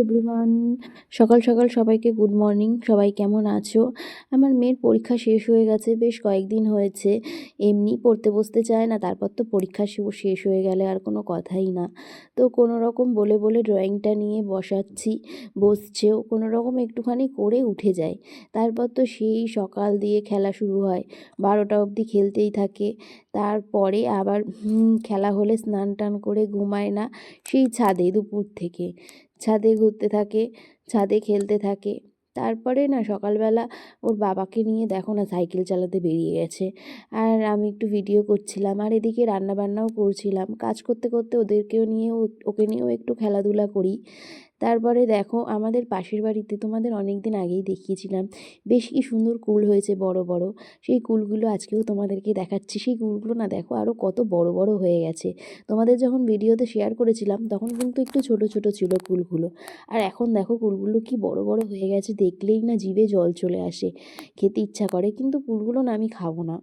Everyone, সকাল সকাল সবাইকে গুড মর্নিং। সবাই কেমন আছো? আমার মেয়ের পরীক্ষা শেষ হয়ে গেছে, বেশ কয়েকদিন হয়েছে। এমনি পড়তে বসতে চায় না, তারপর তো পরীক্ষা শেষ হয়ে গেলে আর কোনো কথাই না। তো কোনো রকম বলে বলে ড্রয়িংটা নিয়ে বসাচ্ছি, বসছেও, কোনো রকম একটুখানি করে উঠে যায়। তারপর তো সেই সকাল দিয়ে খেলা শুরু হয়, 12টা অবধি খেলতেই থাকে। তারপরে আবার খেলা হলে স্নান টান করে ঘুমায় না, সেই ছাদে দুপুর থেকে ছাদে ঘুরতে থাকে, ছাদে খেলতে থাকে। তারপরে না সকালবেলা ওর বাবাকে নিয়ে দেখো না সাইকেল চালাতে বেরিয়ে গেছে। আর আমি একটু ভিডিও করছিলাম, আর এদিকে রান্নাবান্নাও করছিলাম। কাজ করতে করতে ওদেরকেও নিয়ে ওকে নিয়েও একটু খেলাধুলা করি। তারপরে দেখো আমাদের পাশের বাড়িতে, তোমাদের অনেক দিন আগেই দেখিয়েছিলাম, বেশ কি সুন্দর কুল হয়েছে বড় বড়। সেই কুলগুলো আজকেও তোমাদেরকে দেখাচ্ছি। সেই কুলগুলো না দেখো আরও কত বড় বড় হয়ে গেছে। তোমাদের যখন ভিডিওতে শেয়ার করেছিলাম তখন কিন্তু একটু ছোট ছোট ছিল কুলগুলো, আর এখন দেখো কুলগুলো কি বড় বড় হয়ে গেছে, দেখলেই না জিভে জল চলে আসে, খেতে ইচ্ছা করে। কিন্তু কুলগুলো না আমি খাবো না,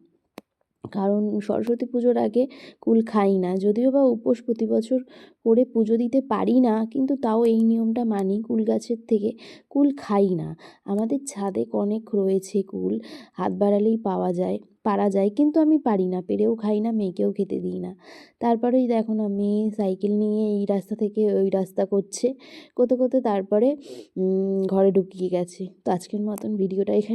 কারণ সরস্বতী পুজোর আগে কুল খাই না। যদিও বা উপোস প্রতি বছর করে পুজো দিতে পারি না, কিন্তু তাও এই নিয়মটা মানি, কুল গাছের থেকে কুল খাই না। আমাদের ছাদে অনেক রয়েছে কুল, হাত বাড়ালেই পারা যায়, কিন্তু আমি পারি না, পেরেও খাই না, মেয়েকেও খেতে দিই না। তারপরেই দেখো না মেয়ে সাইকেল নিয়ে এই রাস্তা থেকে ওই রাস্তা করতে করতে তারপরে ঘরে ঢুকিয়ে গেছে। তো আজকের মতন ভিডিওটা এখানে